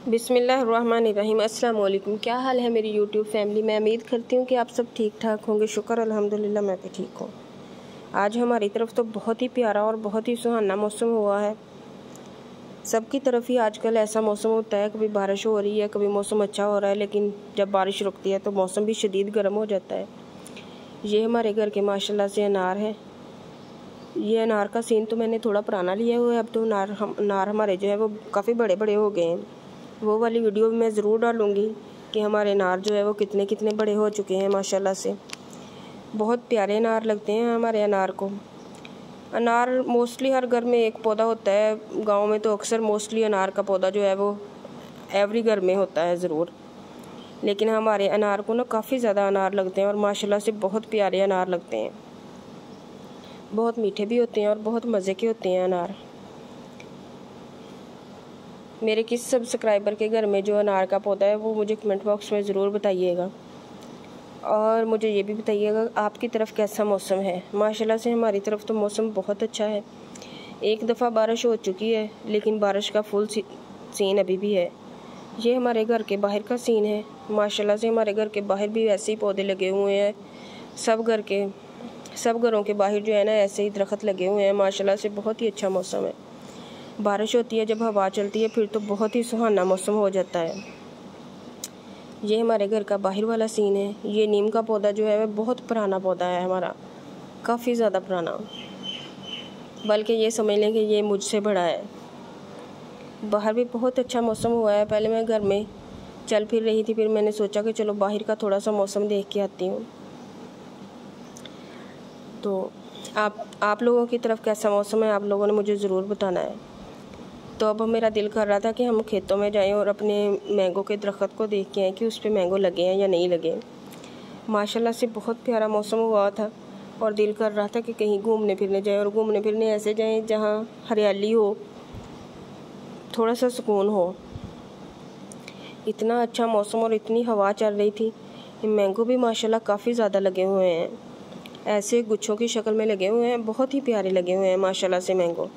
बिस्मिल्लाहिर्रहमानिर्रहीम। अस्सलाम वालेकुम। क्या हाल है मेरी यूट्यूब फैमिली। मैं उम्मीद करती हूँ कि आप सब ठीक ठाक होंगे। शुक्र अल्हम्दुलिल्लाह मैं भी ठीक हूँ। आज हमारी तरफ तो बहुत ही प्यारा और बहुत ही सुहाना मौसम हुआ है। सबकी तरफ ही आजकल ऐसा मौसम होता है, कभी बारिश हो रही है, कभी मौसम अच्छा हो रहा है, लेकिन जब बारिश रुकती है तो मौसम भी शदीद गर्म हो जाता है। ये हमारे घर के माशाल्लाह से अनार है। ये अनार का सीन तो मैंने थोड़ा पुराना लिया हुआ है। अब तो अनार हमारे जो है वो काफ़ी बड़े बड़े हो गए हैं। वो वाली वीडियो मैं ज़रूर डालूँगी कि हमारे अनार जो है वो कितने कितने बड़े हो चुके हैं माशाल्लाह से। बहुत प्यारे अनार लगते हैं हमारे अनार को। अनार मोस्टली हर घर में एक पौधा होता है। गांव में तो अक्सर मोस्टली अनार का पौधा जो है वो एवरी घर में होता है ज़रूर, लेकिन हमारे अनार को ना काफ़ी ज़्यादा अनार लगते हैं और माशाल्लाह से बहुत प्यारे अनार लगते हैं। बहुत मीठे भी होते हैं और बहुत मज़े के होते हैं अनार। मेरे किस सब्सक्राइबर के घर में जो अनार का पौधा है वो मुझे कमेंट बॉक्स में ज़रूर बताइएगा, और मुझे ये भी बताइएगा आपकी तरफ कैसा मौसम है। माशाल्लाह से हमारी तरफ तो मौसम बहुत अच्छा है। एक दफ़ा बारिश हो चुकी है, लेकिन बारिश का फुल सीन अभी भी है। ये हमारे घर के बाहर का सीन है। माशाल्लाह से हमारे घर के बाहर भी ऐसे ही पौधे लगे हुए हैं। सब घरों के बाहर जो है ना ऐसे ही दरख्त लगे हुए हैं। माशाल्लाह से बहुत ही अच्छा मौसम है। बारिश होती है, जब हवा चलती है फिर तो बहुत ही सुहाना मौसम हो जाता है। ये हमारे घर का बाहर वाला सीन है। ये नीम का पौधा जो है वह बहुत पुराना पौधा है हमारा, काफ़ी ज़्यादा पुराना, बल्कि ये समझ लें कि ये मुझसे बड़ा है। बाहर भी बहुत अच्छा मौसम हुआ है। पहले मैं घर में चल फिर रही थी, फिर मैंने सोचा कि चलो बाहर का थोड़ा सा मौसम देख के आती हूँ। तो आप लोगों की तरफ कैसा मौसम है, आप लोगों ने मुझे ज़रूर बताना है। तो अब मेरा दिल कर रहा था कि हम खेतों में जाएं और अपने मैंगो के दरख्त को देख के आएँ कि उस पर मैंगो लगे हैं या नहीं लगे। माशाल्लाह से बहुत प्यारा मौसम हुआ था और दिल कर रहा था कि कहीं घूमने फिरने जाएं, और घूमने फिरने ऐसे जाएं जहां हरियाली हो, थोड़ा सा सुकून हो। इतना अच्छा मौसम और इतनी हवा चल रही थी। मैंगो भी माशाल्लाह काफ़ी ज़्यादा लगे हुए हैं, ऐसे गुच्छों की शक्ल में लगे हुए हैं। बहुत ही प्यारे लगे हुए हैं माशाल्लाह से मैंगो।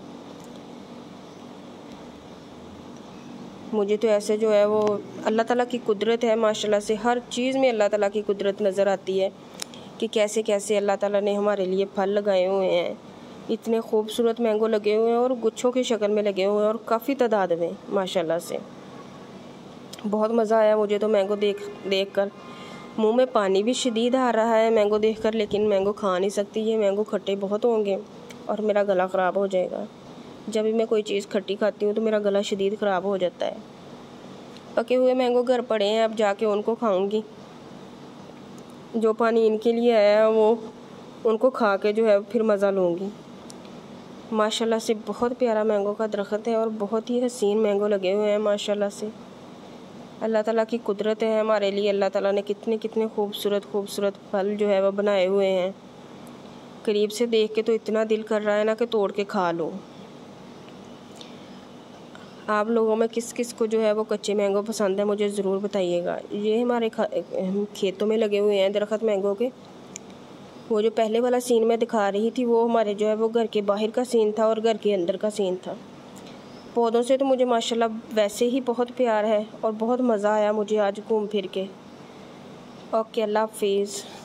मुझे तो ऐसे जो है वो अल्लाह ताला की कुदरत है माशाल्लाह से। हर चीज़ में अल्लाह ताला की कुदरत नज़र आती है कि कैसे कैसे अल्लाह ताला ने हमारे लिए फल लगाए हुए हैं। इतने खूबसूरत मैंगो लगे हुए हैं और गुच्छों की शक्ल में लगे हुए हैं और काफ़ी तादाद में माशाल्लाह से। बहुत मज़ा आया मुझे तो मैंगो देख कर। मुँह में पानी भी शदीद आ रहा है मैंगो देख कर, लेकिन मैंगो खा नहीं सकती। ये मैंगो खट्टे बहुत होंगे और मेरा गला ख़राब हो जाएगा। जब भी मैं कोई चीज़ खट्टी खाती हूँ तो मेरा गला शदीद ख़राब हो जाता है। पके हुए मैंगो घर पड़े हैं, अब जाके उनको खाऊंगी। जो पानी इनके लिए आया है वो उनको खा के जो है फिर मज़ा लूँगी। माशाल्लाह से बहुत प्यारा मैंगो का दरख्त है और बहुत ही हसीन मैंगो लगे हुए हैं माशाल्लाह से। अल्लाह ताला की कुदरत है हमारे लिए। अल्लाह ताला ने कितने कितने खूबसूरत फल जो है वो बनाए हुए हैं। करीब से देख के तो इतना दिल कर रहा है ना कि तोड़ के खा लो। आप लोगों में किस किस को जो है वो कच्चे मैंगो पसंद है मुझे ज़रूर बताइएगा। ये हमारे खेतों में लगे हुए हैं दरख्त मैंगो के। वो जो पहले वाला सीन मैं दिखा रही थी वो हमारे जो है वो घर के बाहर का सीन था और घर के अंदर का सीन था। पौधों से तो मुझे माशाल्लाह वैसे ही बहुत प्यार है और बहुत मज़ा आया मुझे आज घूम फिर के। ओके, अल्लाह हाफिज़।